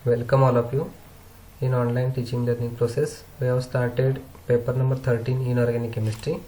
Welcome all of you in online teaching learning process. We have started paper number 13 in organic chemistry,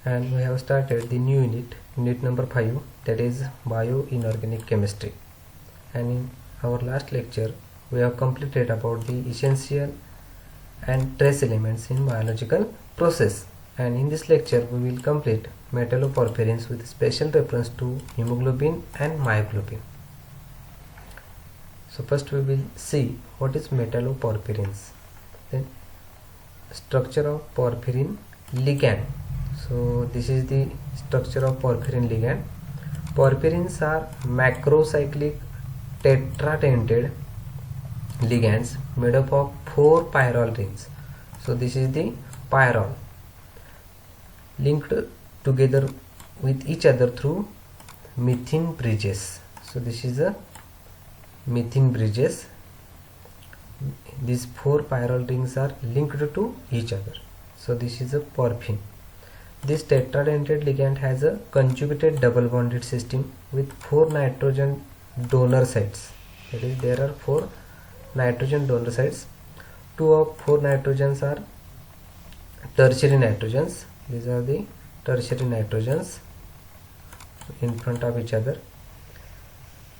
and we have started the new unit number 5, that is bio-inorganic chemistry. And in our last lecture we have completed about the essential and trace elements in biological process, and in this lecture we will complete metalloporphyrins with special reference to hemoglobin and myoglobin. So first we will see what is metalloporphyrins, then structure of porphyrin ligand. So this is the structure of porphyrin ligand. Porphyrins are macrocyclic tetradentate ligands made up of 4 pyrrole rings. So this is the pyrrole linked together with each other through methane bridges. So this is a methane bridges. These 4 pyrrole rings are linked to each other. So this is a porphin. This tetradentate ligand has a conjugated double bonded system with 4 nitrogen donor sites. That is, there are 4 nitrogen donor sites. 2 of 4 nitrogens are tertiary nitrogens. These are the tertiary nitrogens in front of each other,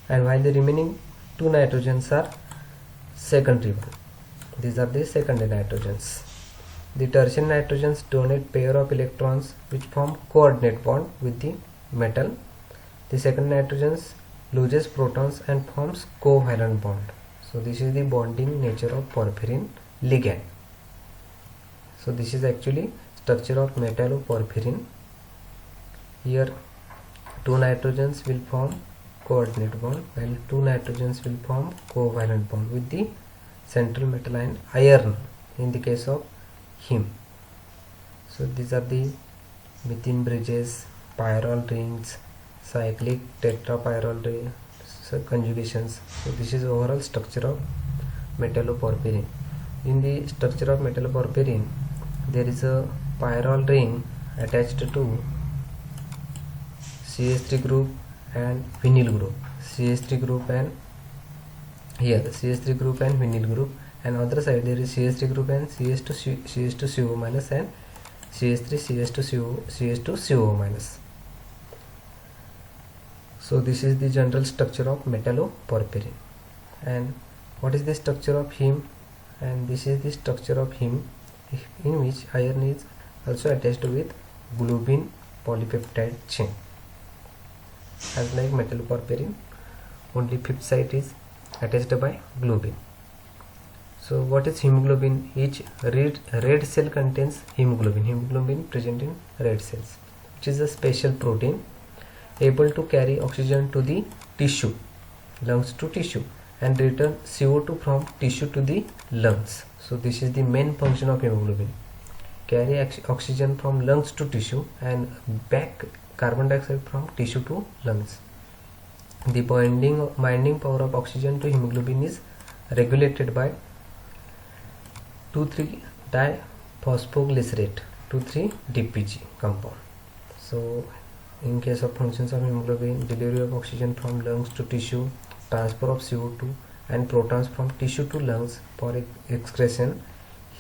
and while the remaining 2 nitrogens are secondary one. These are the secondary nitrogens. The tertiary nitrogens donate pair of electrons which form coordinate bond with the metal. The secondary nitrogens loses protons and forms covalent bond. So this is the bonding nature of porphyrin ligand. So this is actually structure of metalloporphyrin. Here 2 nitrogens will form coordinate bond, while 2 nitrogens will form covalent bond with the central metal ion iron in the case of heme. So these are the methane bridges, pyrrole rings, cyclic tetrapyrrole ring, conjugations. So this is overall structure of metalloporphyrin. In the structure of metalloporphyrin, there is a pyrrole ring attached to CH3 group and vinyl group. CH3 group and here CH3 group and vinyl group, and other side there is CH3 group and CH2CO minus and CH3 CH2CO minus. So this is the general structure of metalloporphyrin. And what is the structure of heme? And this is the structure of heme, in which iron is also attached with globin polypeptide chain. As like metalloporphyrin, only fifth site is attached by globin. So what is hemoglobin? Each red cell contains hemoglobin. Hemoglobin present in red cells, which is a special protein able to carry oxygen to the tissue, lungs to tissue, and return CO2 from tissue to the lungs. So this is the main function of hemoglobin: carry oxygen from lungs to tissue and back carbon dioxide from tissue to lungs. The binding power of oxygen to hemoglobin is regulated by 2,3-diphosphoglycerate 2,3-DPG compound. So in case of functions of hemoglobin, delivery of oxygen from lungs to tissue, transfer of CO2 and protons from tissue to lungs for excretion.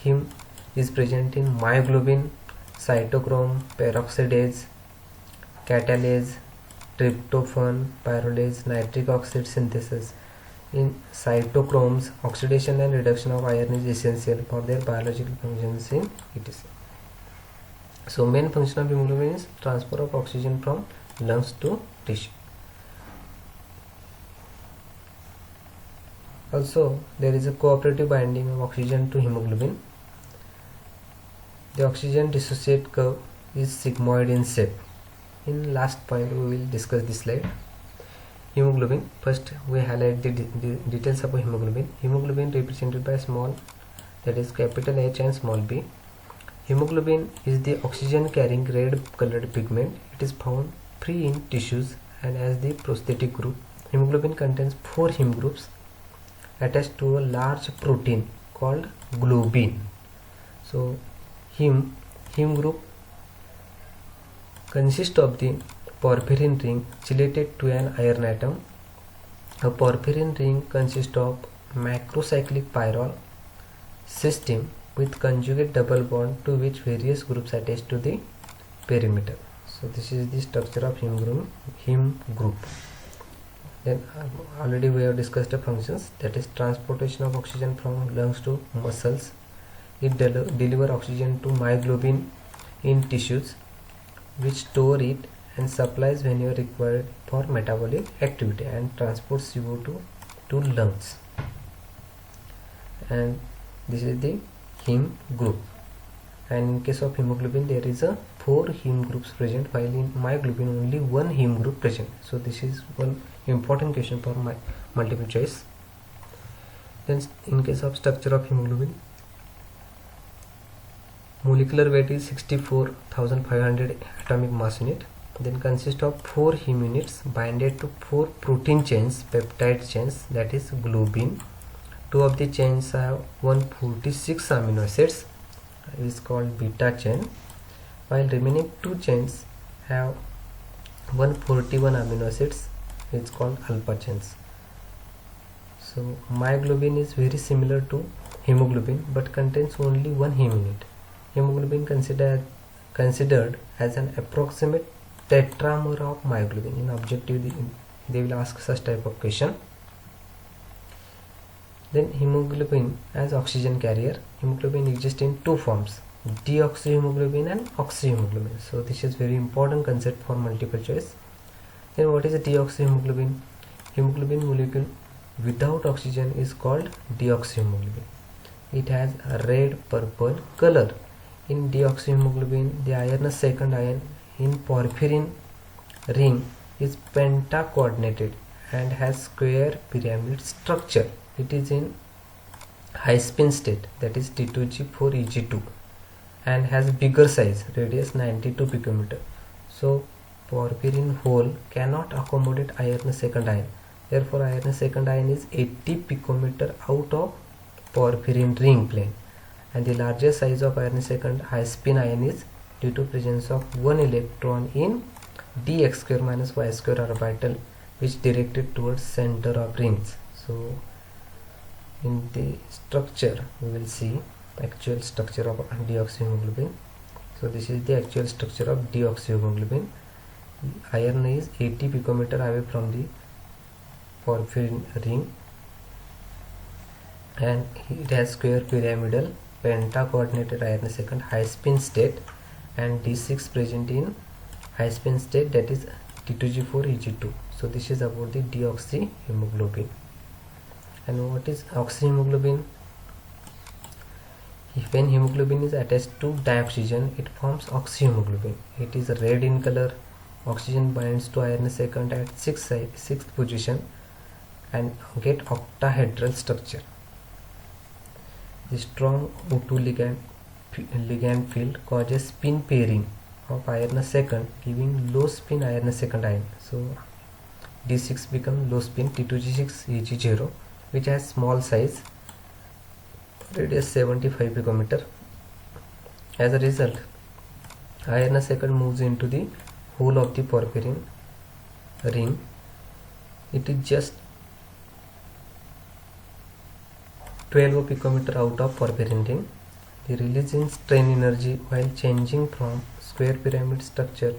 Heme is present in myoglobin, cytochrome, peroxidase, catalase, tryptophan, pyrrolase, nitric oxide synthesis. In cytochromes, oxidation and reduction of iron is essential for their biological functions in etc. So main function of hemoglobin is transfer of oxygen from lungs to tissue. Also there is a cooperative binding of oxygen to hemoglobin. The oxygen dissociate curve is sigmoid in shape. In last point we will discuss this slide. Hemoglobin. First we highlight the details about hemoglobin. Hemoglobin represented by small, that is capital H and small b. Hemoglobin is the oxygen carrying red colored pigment. It is found free in tissues and as the prosthetic group. Hemoglobin contains 4 heme groups attached to a large protein called globin. So heme group consists of the porphyrin ring chelated to an iron atom A porphyrin ring consists of macrocyclic pyrrole system with conjugate double bond to which various groups attach to the perimeter. So this is the structure of heme group. Then already we have discussed the functions, that is transportation of oxygen from lungs to muscles. It deliver oxygen to myoglobin in tissues, which store it and supplies whenever required for metabolic activity, and transports CO2 to lungs. And this is the heme group. And in case of hemoglobin, there is a 4 heme groups present, while in myoglobin only 1 heme group present. So this is one important question for my multiple choice. Then in case of structure of hemoglobin, molecular weight is 64,500 atomic mass unit. Then consists of 4 heme units binded to 4 protein chains, peptide chains, that is globin. 2 of the chains have 146 amino acids, is called beta chain, while remaining 2 chains have 141 amino acids, it's called alpha chains. So myoglobin is very similar to hemoglobin but contains only 1 heme unit. Hemoglobin considered as an approximate tetramer of myoglobin. In objective they will ask such type of question. Then hemoglobin as oxygen carrier. Hemoglobin exists in 2 forms, deoxyhemoglobin and oxyhemoglobin. So this is very important concept for multiple choice. Then what is a deoxyhemoglobin? Hemoglobin molecule without oxygen is called deoxyhemoglobin. It has a red purple color. In deoxyhemoglobin, the iron's second ion in porphyrin ring is pentacoordinated and has square pyramid structure. It is in high spin state, that is T2G4Eg2, and has bigger size, radius 92 picometer. So porphyrin hole cannot accommodate iron second ion. Therefore iron second ion is 80 picometer out of porphyrin ring plane, and the largest size of iron second high spin ion is due to presence of 1 electron in dx square minus y square orbital, which directed towards center of rings. So in the structure we will see actual structure of deoxyhemoglobin. So this is the actual structure of deoxyhemoglobin. Iron is 80 picometer away from the porphyrin ring, and it has square pyramidal pentacoordinated iron second high spin state, and D6 present in high spin state, that is T2G4Eg2. So this is about the deoxyhemoglobin. And what is oxyhemoglobin? When hemoglobin is attached to dioxygen, it forms oxyhemoglobin. It is red in color. Oxygen binds to iron second at 6th position and get octahedral structure. The strong O2 ligand field causes spin pairing of iron second, giving low spin iron second ion. So D6 becomes low spin T2G6Eg0, which has small size, radius 75 picometer. As a result, iron second moves into the hole of the porphyrin ring. It is just 12 picometer out of porphyrin ring. The release in strain energy while changing from square pyramidal structure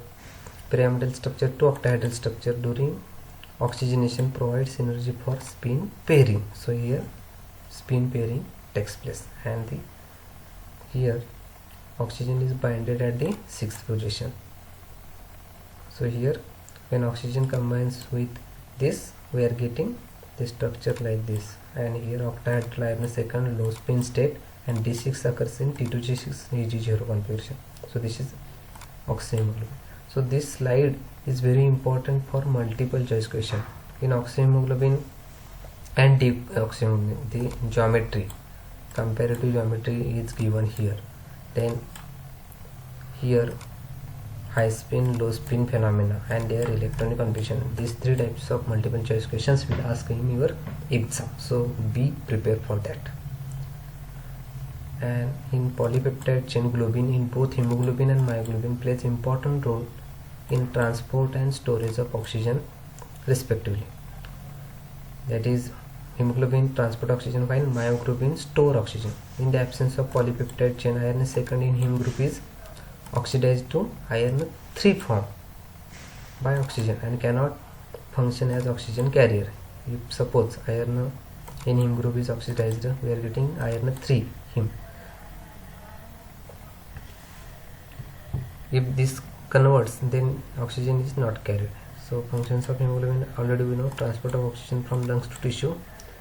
to octahedral structure during oxygenation provides energy for spin pairing. So here spin pairing takes place, and here oxygen is binded at the 6th position. So here when oxygen combines with this, we are getting the structure like this, and here octahedral iron second low spin state, and D6 occurs in T2G6Eg0 configuration. So this is oxyhemoglobin. So this slide is very important for multiple choice question. In oxyhemoglobin and deoxyhemoglobin, the geometry, comparative geometry is given here. Then here high spin, low spin phenomena and their electronic configuration. These 3 types of multiple choice questions will ask in your exam. So be prepared for that. And in polypeptide chain, globin in both hemoglobin and myoglobin plays important role in transport and storage of oxygen respectively. that is hemoglobin transport oxygen while myoglobin store oxygen. In the absence of polypeptide chain, iron second in heme group is oxidized to iron 3 form by oxygen and cannot function as oxygen carrier. If suppose iron in heme group is oxidized, we are getting iron 3 heme. If this converts, then oxygen is not carried. So functions of hemoglobin, already we know: transport of oxygen from lungs to tissue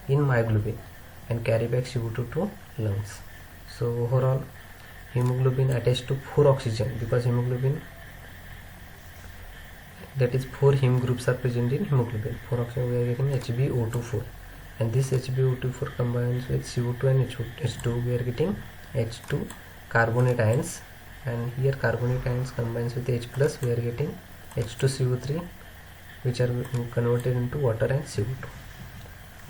in myoglobin and carry back CO2 to lungs. So overall hemoglobin attached to 4 oxygen, because hemoglobin, that is 4 heme groups are present in hemoglobin. 4 oxygen, we are getting HbO2 4, and this HbO2 combines with CO2 and H2, we are getting H2 carbonate ions, and here carbonate ions combines with H plus, we are getting H2CO3, which are converted into water and CO2.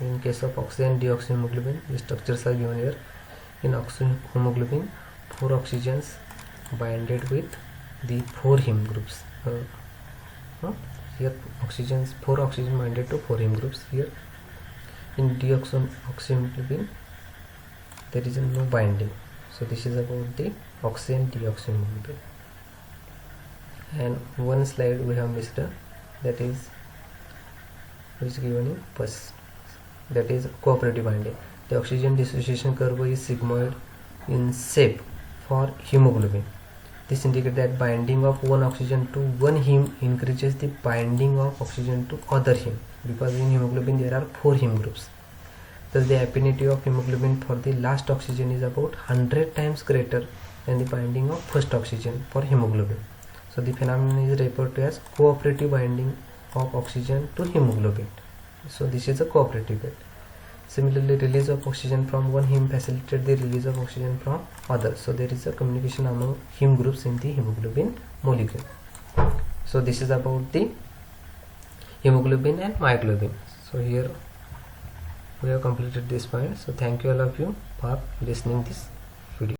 In case of oxy and deoxyhemoglobin, the structures are given here. In oxyhemoglobin, 4 oxygens binded with the 4 heme groups. Here oxygens, 4 oxygen binded to 4 heme groups. Here in deoxyhemoglobin, there is no binding. So this is about the oxy and deoxyhemoglobin. And one slide we have missed, that is which given in first, that is cooperative binding. The oxygen dissociation curve is sigmoid in shape for hemoglobin. This indicates that binding of one oxygen to one heme increases the binding of oxygen to other heme, because in hemoglobin there are 4 heme groups. Thus the affinity of hemoglobin for the last oxygen is about 100 times greater than the binding of first oxygen for hemoglobin. So the phenomenon is referred to as cooperative binding of oxygen to hemoglobin. So this is a cooperative bond. Similarly, release of oxygen from one heme facilitates the release of oxygen from others. So there is a communication among heme groups in the hemoglobin molecule. So this is about the hemoglobin and myoglobin. So here we have completed this point. So thank you all of you for listening this.